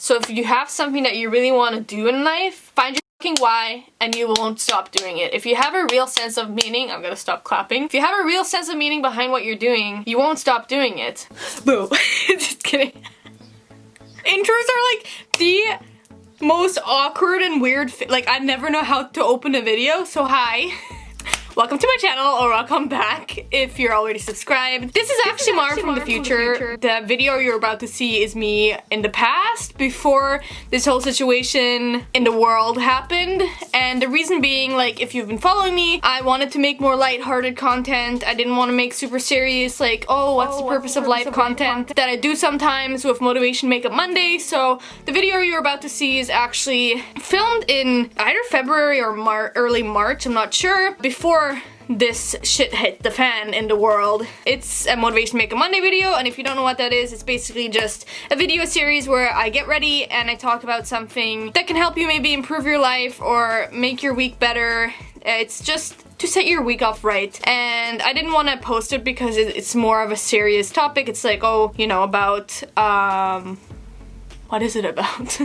So if you have something that you really want to do in life, find your fucking why and you won't stop doing it. If you have a real sense of meaning, I'm gonna stop clapping. If you have a real sense of meaning behind what you're doing, you won't stop doing it. Boo. Just kidding. Intros are like the most awkward and weird, like I never know how to open a video, so hi. Welcome to my channel, or welcome back if you're already subscribed. This is actually Mara from the future. The video you're about to see is me in the past, before this whole situation in the world happened. And the reason being, like, if you've been following me, I wanted to make more lighthearted content. I didn't want to make super serious, like, oh, what's the purpose of life content that I do sometimes with Motivation Makeup Monday. So the video you're about to see is actually filmed in either February or early March, I'm not sure, before this shit hit the fan in the world. It's a Motivation Makeup Monday video, and if you don't know what that is, it's basically just a video series where I get ready and I talk about something that can help you maybe improve your life or make your week better. It's just to set your week off right. And I didn't want to post it because it's more of a serious topic. It's like, oh, you know, about, what is it about?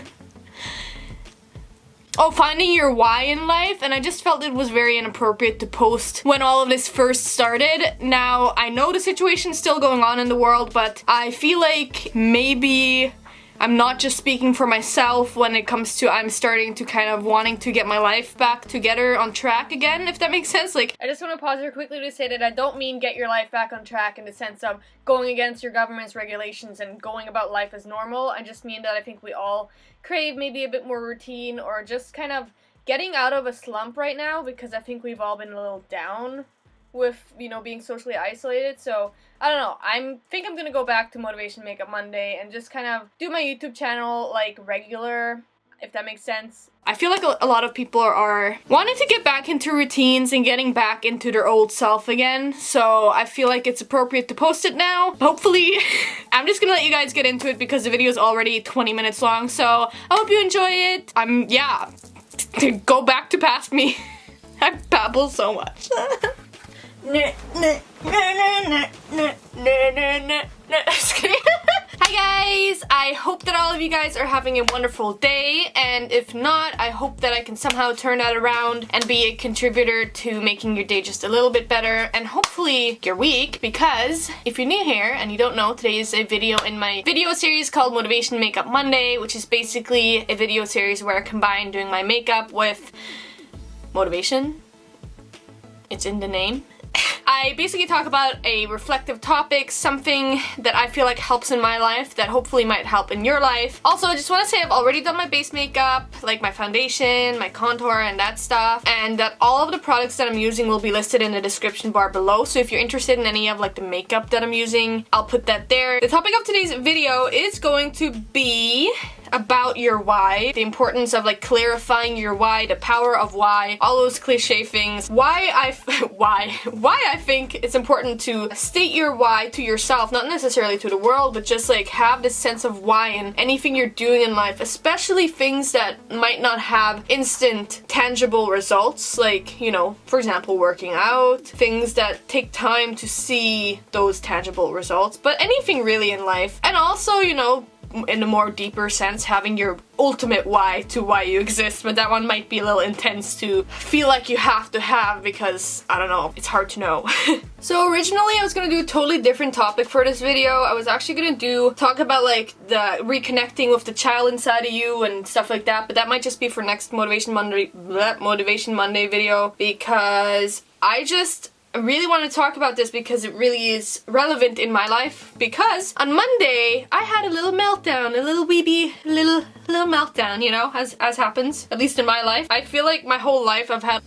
Oh, finding your why in life, and I just felt it was very inappropriate to post when all of this first started. Now, I know the situation's still going on in the world, but I feel like maybe I'm not just speaking for myself when it comes to I'm starting to kind of wanting to get my life back together on track again, if that makes sense. Like, I just want to pause here quickly to say that I don't mean get your life back on track in the sense of going against your government's regulations and going about life as normal. I just mean that I think we all crave maybe a bit more routine, or just kind of getting out of a slump right now, because I think we've all been a little down with, you know, being socially isolated. So I don't know, I think I'm gonna go back to Motivation Makeup Monday and just kind of do my YouTube channel like regular, if that makes sense. I feel like a lot of people are wanting to get back into routines and getting back into their old self again, so I feel like it's appropriate to post it now. Hopefully, I'm just gonna let you guys get into it because the video is already 20 minutes long, so I hope you enjoy it. Yeah, go back to past me. I babble so much. Just kidding. Hi guys! I hope that all of you guys are having a wonderful day, and if not, I hope that I can somehow turn that around and be a contributor to making your day just a little bit better, and hopefully your week, because if you're new here and you don't know, today is a video in my video series called Motivation Makeup Monday, which is basically a video series where I combine doing my makeup with motivation. It's in the name. I basically talk about a reflective topic, something that I feel like helps in my life that hopefully might help in your life. Also, I just want to say I've already done my base makeup, like my foundation, my contour, and that stuff, and that all of the products that I'm using will be listed in the description bar below, so if you're interested in any of like the makeup that I'm using, I'll put that there. The topic of today's video is going to be about your why, the importance of like clarifying your why, the power of why, all those cliche things. Why I think it's important to state your why to yourself, not necessarily to the world, but just like have this sense of why in anything you're doing in life, especially things that might not have instant tangible results, like, you know, for example, working out, things that take time to see those tangible results, but anything really in life. And also, you know, in a more deeper sense, having your ultimate why to why you exist, but that one might be a little intense to feel like you have to have, because I don't know, it's hard to know. So originally I was gonna do a totally different topic for this video. I was actually gonna talk about like the reconnecting with the child inside of you and stuff like that, but that might just be for next Motivation Monday video, because I really want to talk about this because it really is relevant in my life, because on Monday I had a little meltdown, a little meltdown, you know, as happens, at least in my life. I feel like my whole life I've had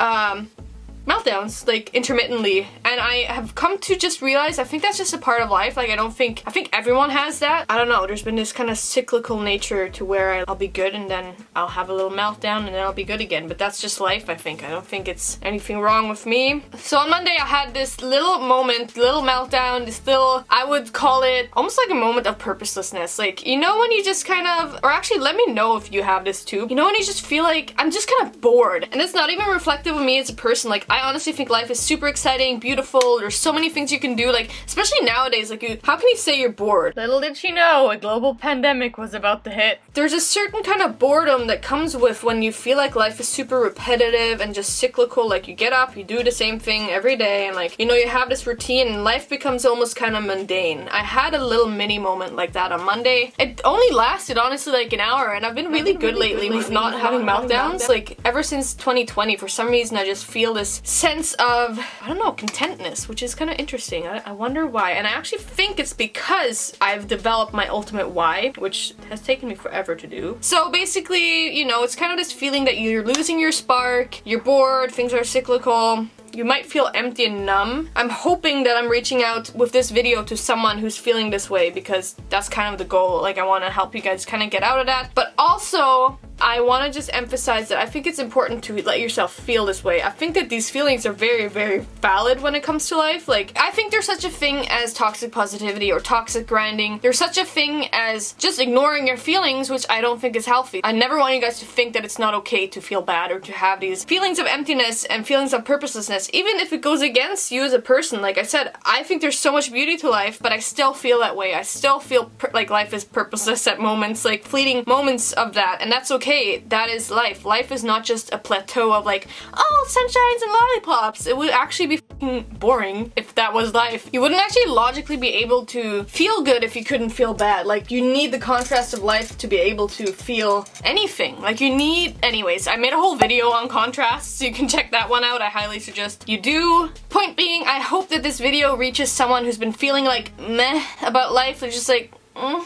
meltdowns, like, intermittently, and I have come to just realize I think that's just a part of life. Like, I think everyone has that. I don't know, there's been this kind of cyclical nature to where I'll be good and then I'll have a little meltdown and then I'll be good again, but that's just life, I think. I don't think it's anything wrong with me. So on Monday I had this little moment, little meltdown, this little, I would call it almost like a moment of purposelessness. Like, you know when you just kind of, or actually let me know if you have this too, you know when you just feel like I'm just kind of bored, and it's not even reflective of me as a person. Like, I honestly think life is super exciting, beautiful, beautiful. There's so many things you can do, like, especially nowadays, like, how can you say you're bored? Little did she know a global pandemic was about to hit. There's a certain kind of boredom that comes with when you feel like life is super repetitive and just cyclical. Like, you get up, you do the same thing every day, and like, you know, you have this routine and life becomes almost kind of mundane. I had a little mini moment like that on Monday. It only lasted honestly like an hour, and I've been really good lately with not having meltdowns. Like, ever since 2020, for some reason I just feel this sense of, I don't know, contentness, which is kind of interesting. I wonder why, and I actually think it's because I've developed my ultimate why, which has taken me forever to do. So basically, you know, it's kind of this feeling that you're losing your spark, you're bored, things are cyclical, you might feel empty and numb. I'm hoping that I'm reaching out with this video to someone who's feeling this way, because that's kind of the goal. Like, I want to help you guys kind of get out of that. But also, I want to just emphasize that I think it's important to let yourself feel this way. I think that these feelings are very, very valid when it comes to life. Like, I think there's such a thing as toxic positivity or toxic grinding. There's such a thing as just ignoring your feelings, which I don't think is healthy. I never want you guys to think that it's not okay to feel bad or to have these feelings of emptiness and feelings of purposelessness, even if it goes against you as a person. Like I said, I think there's so much beauty to life, but I still feel that way. I still feel like life is purposeless at moments, like fleeting moments of that, and that's okay. That is life. Life is not just a plateau of like, oh, sunshines and lollipops. It would actually be fucking boring if that was life. You wouldn't actually logically be able to feel good if you couldn't feel bad. Like, you need the contrast of life to be able to feel anything. Like, you need... Anyways, I made a whole video on contrasts, so you can check that one out. I highly suggest you do. Point being, I hope that this video reaches someone who's been feeling like meh about life. They're just like,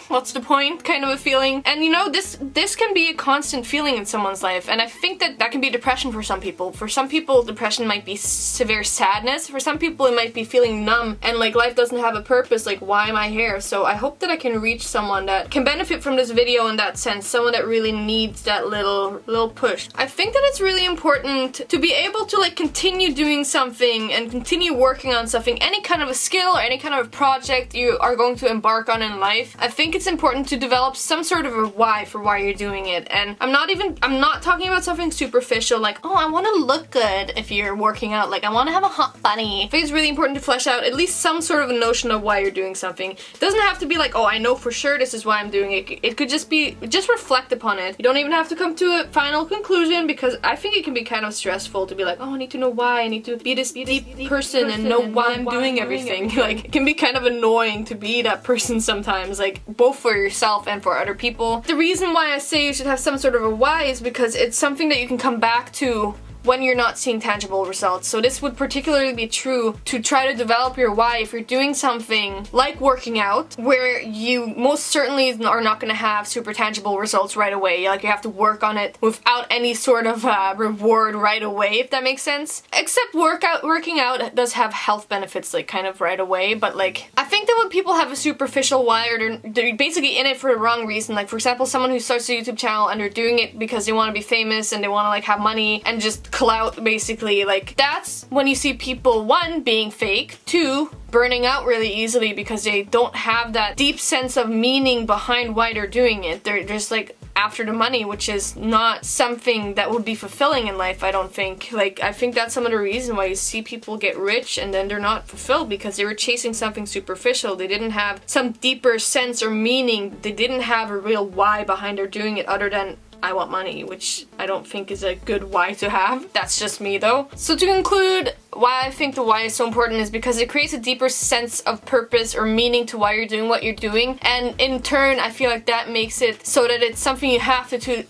what's the point kind of a feeling. And you know, this can be a constant feeling in someone's life, and I think that can be depression for some people. For some people, depression might be severe sadness. For some people, it might be feeling numb and like life doesn't have a purpose, like, why am I here? So I hope that I can reach someone that can benefit from this video in that sense, someone that really needs that little push. I think that it's really important to be able to like continue doing something and continue working on something, any kind of a skill or any kind of a project you are going to embark on in life. I think it's important to develop some sort of a why for why you're doing it. And I'm not talking about something superficial like, oh, I want to look good if you're working out, like I want to have a hot body. I think it's really important to flesh out at least some sort of a notion of why you're doing something. It doesn't have to be like, oh, I know for sure this is why I'm doing it. It could just be, just reflect upon it. You don't even have to come to a final conclusion, because I think it can be kind of stressful to be like, oh, I need to know why, I need to be this deep person and know why I'm doing everything. Like, it can be kind of annoying to be that person sometimes. Like, both for yourself and for other people. The reason why I say you should have some sort of a why is because it's something that you can come back to when you're not seeing tangible results. So this would particularly be true to try to develop your why if you're doing something like working out, where you most certainly are not going to have super tangible results right away. Like, you have to work on it without any sort of reward right away, if that makes sense. Except working out does have health benefits, like, kind of right away, but like, I think that when people have a superficial why, or they're basically in it for the wrong reason, like for example, someone who starts a YouTube channel and they're doing it because they want to be famous and they want to like have money and just clout, basically, like, that's when you see people, one, being fake, two, burning out really easily because they don't have that deep sense of meaning behind why they're doing it. They're just like after the money, which is not something that would be fulfilling in life, I don't think. Like, I think that's some of the reason why you see people get rich and then they're not fulfilled, because they were chasing something superficial. They didn't have some deeper sense or meaning. They didn't have a real why behind their doing it other than, I want money, which I don't think is a good why to have. That's just me though. So to conclude, why I think the why is so important is because it creates a deeper sense of purpose or meaning to why you're doing what you're doing, and in turn I feel like that makes it so that it's something you have to do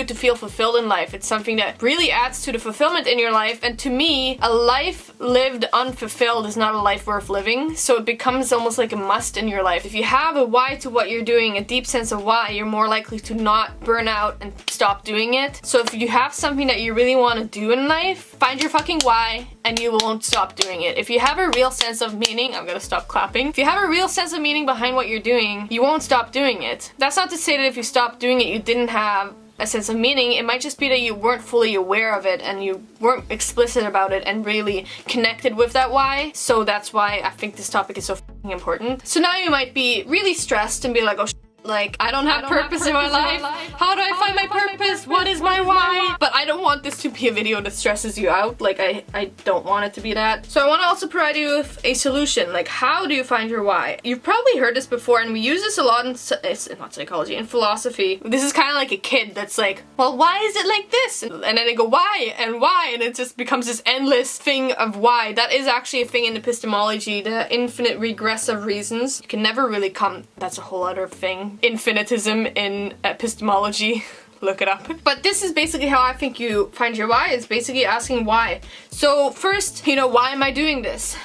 to feel fulfilled in life. It's something that really adds to the fulfillment in your life, and to me, a life lived unfulfilled is not a life worth living, so it becomes almost like a must in your life. If you have a why to what you're doing, a deep sense of why, you're more likely to not burn out and stop doing it. So if you have something that you really want to do in life, find your fucking why and you won't stop doing it. If you have a real sense of meaning, I'm gonna stop clapping. If you have a real sense of meaning behind what you're doing, you won't stop doing it. That's not to say that if you stop doing it, you didn't have a sense of meaning. It might just be that you weren't fully aware of it and you weren't explicit about it and really connected with that why. So that's why I think this topic is so f***ing important. So now you might be really stressed and be like, oh, Like, I don't have purpose in my life. How do I find my purpose? What is my why? But I don't want this to be a video that stresses you out. Like, I don't want it to be that. So I want to also provide you with a solution. Like, how do you find your why? You've probably heard this before, and we use this a lot in, it's not psychology, in philosophy. This is kind of like a kid that's like, well, why is it like this? And then they go, why? And it just becomes this endless thing of why. That is actually a thing in epistemology, the infinite regress of reasons. You can never really come, that's a whole other thing. Infinitism in epistemology. Look it up. But this is basically how I think you find your why, is basically asking why. So first, you know, why am I doing this?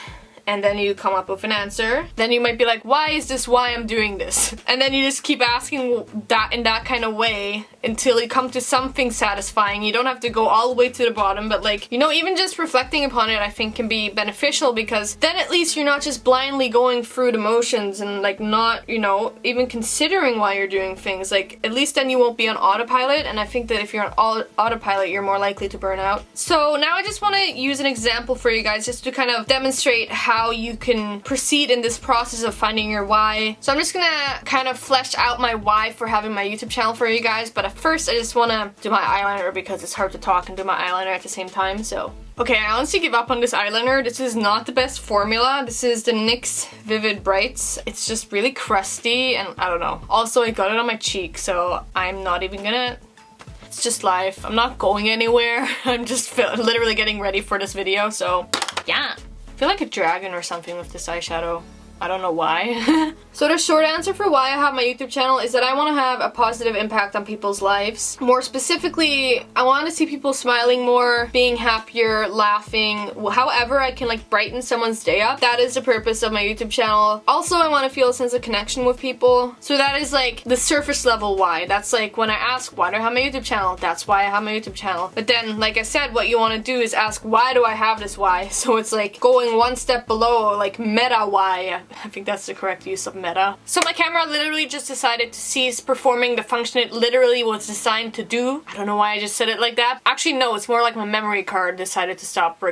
And then you come up with an answer. Then you might be like, why is this why I'm doing this? And then you just keep asking that in that kind of way until you come to something satisfying. You don't have to go all the way to the bottom, but like, you know, even just reflecting upon it I think can be beneficial, because then at least you're not just blindly going through the motions and like not, you know, even considering why you're doing things. Like, at least then you won't be on autopilot, and I think that if you're on autopilot you're more likely to burn out. So now I just want to use an example for you guys just to kind of demonstrate how you can proceed in this process of finding your why. So I'm just gonna kind of flesh out my why for having my YouTube channel for you guys, but at first I just want to do my eyeliner because it's hard to talk and do my eyeliner at the same time. So okay, I honestly give up on this eyeliner. This is not the best formula. This is the NYX Vivid Brights. It's just really crusty and I don't know. Also, I got it on my cheek, so I'm not even gonna... It's just life. I'm not going anywhere. I'm just literally getting ready for this video, so yeah. I feel like a dragon or something with this eyeshadow. I don't know why. So the short answer for why I have my YouTube channel is that I want to have a positive impact on people's lives. More specifically, I want to see people smiling more, being happier, laughing, however I can like brighten someone's day up. That is the purpose of my YouTube channel. Also, I want to feel a sense of connection with people. So that is like the surface level why. That's like when I ask, why do I have my YouTube channel? That's why I have my YouTube channel. But then, like I said, what you want to do is ask, why do I have this why? So it's like going one step below, like meta why. I think that's the correct use of meta. So my camera literally just decided to cease performing the function it literally was designed to do. I don't know why I just said it like that. Actually, no, it's more like my memory card decided to stop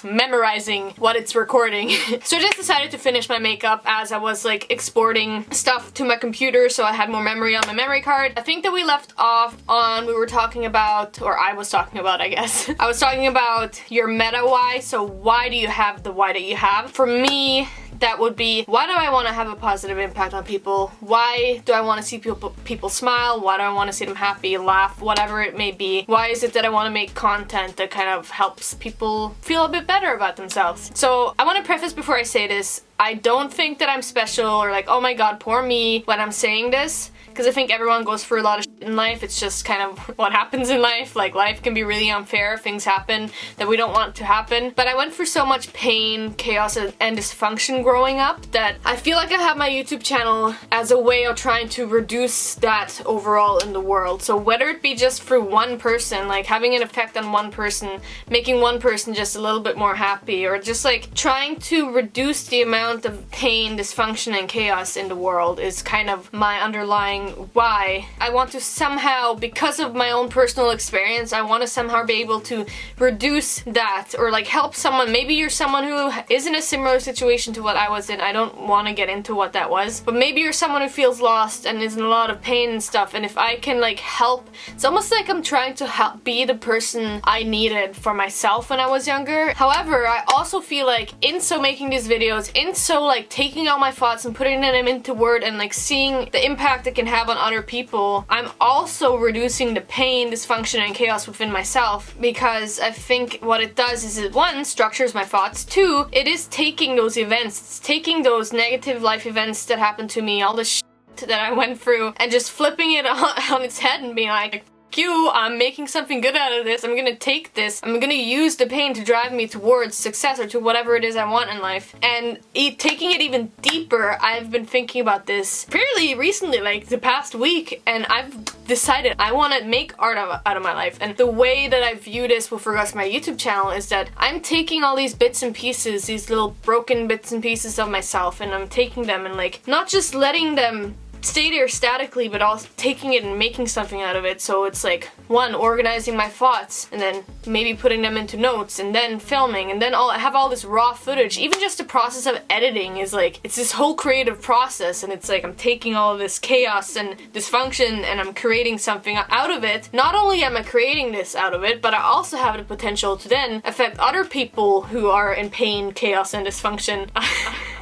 memorizing what it's recording. So I just decided to finish my makeup as I was like exporting stuff to my computer, so I had more memory on my memory card. I think that we left off on, we were talking about, or I was talking about, I guess. I was talking about your meta why. So why do you have the why that you have? For me, that would be, why do I want to have a positive impact on people? Why do I want to see people smile? Why do I want to see them happy, laugh, whatever it may be? Why is it that I want to make content that kind of helps people feel a bit better about themselves? So I want to preface before I say this, I don't think that I'm special or like, oh my god, poor me when I'm saying this. Because I think everyone goes through a lot of shit in life. It's just kind of what happens in life. Like, life can be really unfair. Things happen that we don't want to happen. But I went through so much pain, chaos, and dysfunction growing up that I feel like I have my YouTube channel as a way of trying to reduce that overall in the world. So whether it be just through one person, like having an effect on one person, making one person just a little bit more happy, or just like trying to reduce the amount of pain, dysfunction, and chaos in the world is kind of my underlying why. I want to somehow, because of my own personal experience, I want to somehow be able to reduce that or like help someone. Maybe you're someone who is in a similar situation to what I was in. I don't want to get into what that was, but maybe you're someone who feels lost and is in a lot of pain and stuff, and if I can like help, it's almost like I'm trying to help be the person I needed for myself when I was younger. However, I also feel like in so making these videos, in so like taking all my thoughts and putting them into word and like seeing the impact it can have on other people, I'm also reducing the pain, dysfunction, and chaos within myself, because I think what it does is it, one, structures my thoughts, two, it is taking those events, it's taking those negative life events that happened to me, all the shit that I went through, and just flipping it on its head and being like, you, I'm making something good out of this. I'm gonna take this. I'm gonna use the pain to drive me towards success or to whatever it is I want in life. And taking it even deeper, I've been thinking about this fairly recently, like the past week, and I've decided I want to make art out of my life. And the way that I view this with regards to my YouTube channel is that I'm taking all these bits and pieces, these little broken bits and pieces of myself, and I'm taking them and like not just letting them stay there statically, but also taking it and making something out of it. So it's like, one, organizing my thoughts, and then maybe putting them into notes, and then filming, and then I have all this raw footage. Even just the process of editing is like, it's this whole creative process, and it's like I'm taking all of this chaos and dysfunction and I'm creating something out of it. Not only am I creating this out of it, but I also have the potential to then affect other people who are in pain, chaos, and dysfunction.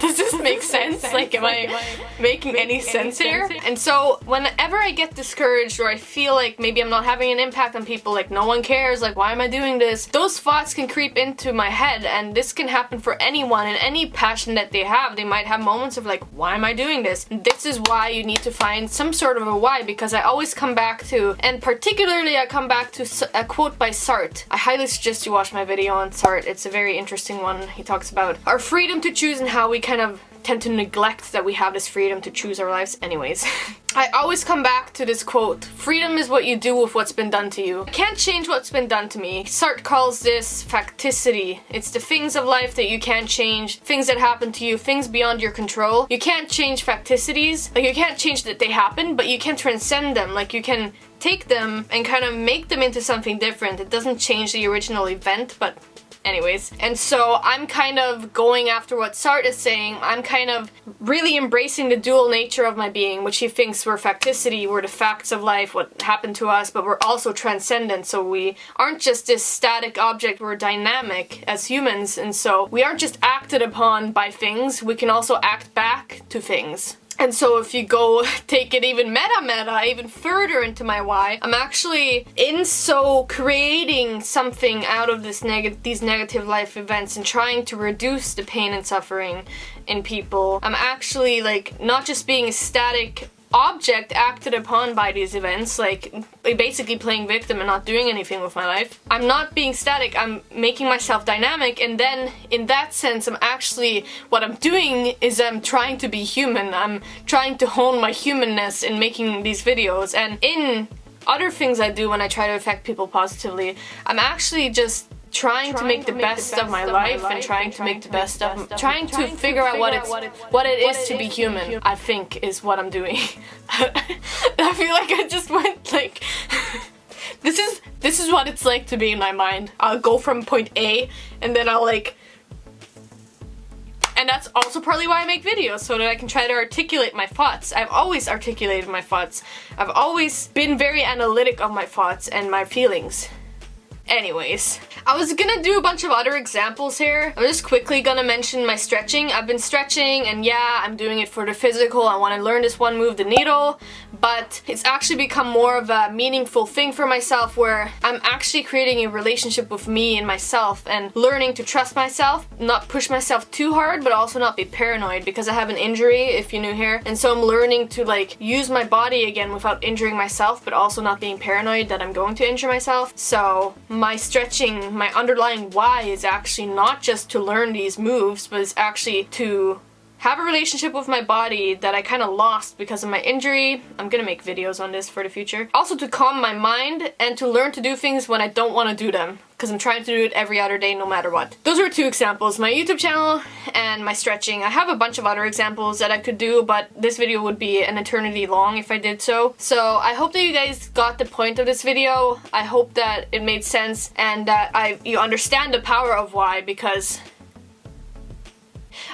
Does this make sense? Like, am I making any sense here? And so whenever I get discouraged, or I feel like maybe I'm not having an impact on people, like no one cares, like why am I doing this? Those thoughts can creep into my head, and this can happen for anyone and any passion that they have. They might have moments of like, why am I doing this? This is why you need to find some sort of a why, because I always come back to, and particularly I come back to a quote by Sartre. I highly suggest you watch my video on Sartre. It's a very interesting one. He talks about our freedom to choose and how we kind of tend to neglect that we have this freedom to choose our lives. Anyways, I always come back to this quote: freedom is what you do with what's been done to you. I can't change what's been done to me. Sartre calls this facticity. It's the things of life that you can't change, things that happen to you, things beyond your control. You can't change facticities. Like, you can't change that they happen, but you can transcend them. Like, you can take them and kind of make them into something different. It doesn't change the original event, but anyways. And so I'm kind of going after what Sartre is saying. I'm kind of really embracing the dual nature of my being, which he thinks we're facticity, we're the facts of life, what happened to us, but we're also transcendent. So we aren't just this static object, we're dynamic as humans. And so we aren't just acted upon by things, we can also act back to things. And so if you go take it even even further into my why, I'm actually creating something out of these negative life events and trying to reduce the pain and suffering in people. I'm actually like not just being a static object acted upon by these events, like basically playing victim and not doing anything with my life. I'm not being static, I'm making myself dynamic, and then in that sense what I'm doing is I'm trying to be human. I'm trying to hone my humanness in making these videos, and in other things I do when I try to affect people positively, I'm actually just trying to make the best of my life and trying to make the best of trying to figure out what it is to be human, I think, is what I'm doing. I feel like I just went like this is what it's like to be in my mind. I'll go from point A and then I'll like, and that's also partly why I make videos, so that I can try to articulate my thoughts. I've always articulated my thoughts. I've always been very analytic of my thoughts and my feelings. Anyways, I was gonna do a bunch of other examples here. I'm just quickly gonna mention my stretching. I've been stretching, and yeah, I'm doing it for the physical. I want to learn this one move, the needle, but it's actually become more of a meaningful thing for myself, where I'm actually creating a relationship with me and myself and learning to trust myself, not push myself too hard, but also not be paranoid, because I have an injury, if you're new here, and so I'm learning to like use my body again without injuring myself, but also not being paranoid that I'm going to injure myself. So my stretching, my underlying why is actually not just to learn these moves, but it's actually to have a relationship with my body that I kind of lost because of my injury. I'm gonna make videos on this for the future. Also to calm my mind and to learn to do things when I don't want to do them, because I'm trying to do it every other day no matter what. Those are two examples, my YouTube channel and my stretching. I have a bunch of other examples that I could do, but this video would be an eternity long if I did so. So I hope that you guys got the point of this video. I hope that it made sense and that you understand the power of why, because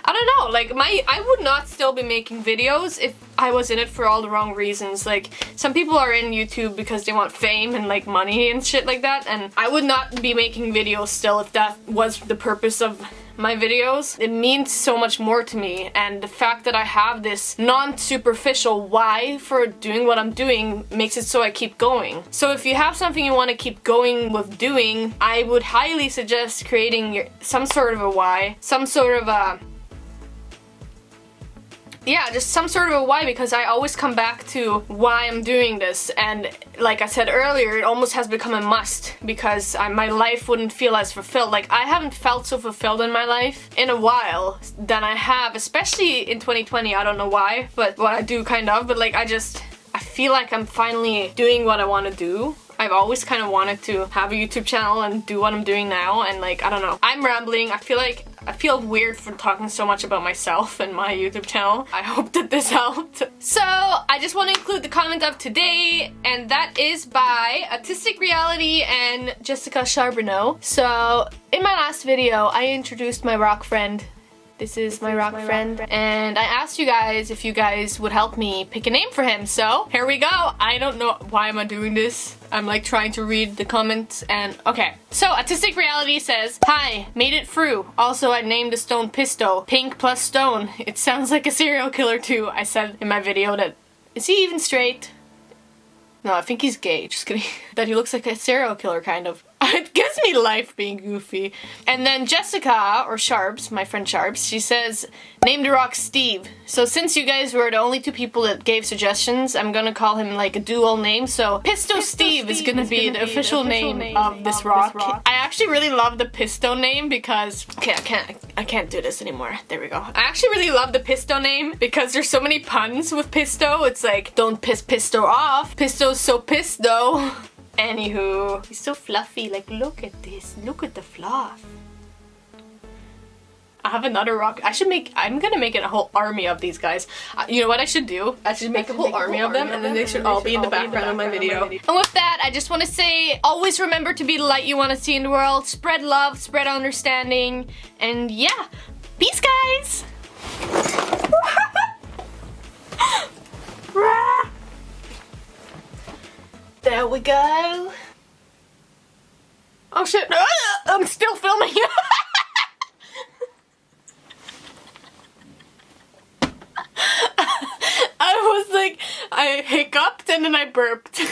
I don't know, like I would not still be making videos if I was in it for all the wrong reasons. Like, some people are in YouTube because they want fame and like money and shit like that, and I would not be making videos still if that was the purpose of my videos. It means so much more to me, and the fact that I have this non-superficial why for doing what I'm doing makes it so I keep going. So if you have something you want to keep going with doing, I would highly suggest creating some sort of a why, some sort of a just some sort of a why, because I always come back to why I'm doing this, and like I said earlier, it almost has become a must, because my life wouldn't feel as fulfilled. Like, I haven't felt so fulfilled in my life in a while than I have, especially in 2020. I don't know why, but what I do kind of, but like I feel like I'm finally doing what I want to do. I've always kind of wanted to have a YouTube channel and do what I'm doing now, and like, I don't know. I'm rambling. I feel like I feel weird for talking so much about myself and my YouTube channel. I hope that this helped. So I just want to include the comment of today, and that is by Artistic Reality and Jessica Charbonneau. So in my last video, I introduced my rock friend. This is my rock friend. And I asked you guys if you guys would help me pick a name for him. So here we go. I don't know why am I doing this. I'm like trying to read the comments and okay. So Artistic Reality says, "Hi, made it through. Also I named the stone Pisto. Pink plus stone. It sounds like a serial killer too." I said in my video that, is he even straight? No, I think he's gay, just kidding. That he looks like a serial killer, kind of. It gives me life being goofy. And then Jessica, or Sharps, my friend Sharps, she says, "Name the rock Steve." So since you guys were the only two people that gave suggestions, I'm gonna call him like a dual name. So Pisto Steve is gonna be the official name of this rock. I actually really love the Pisto name because, okay, I can't do this anymore. There we go. I actually really love the Pisto name because there's so many puns with Pisto. It's like, don't piss Pisto off. Pisto's so pissed though. Anywho, he's so fluffy. Like, look at this. Look at the fluff. I have another rock. I'm gonna make a whole army of these guys. You know what I should do? I should make a whole army of them, and then they should all be in the background of my video. And with that, I just want to say, always remember to be the light you want to see in the world. Spread love, spread understanding, and yeah, peace, guys! There we go. Oh shit, I'm still filming. I was like, I hiccuped and then I burped.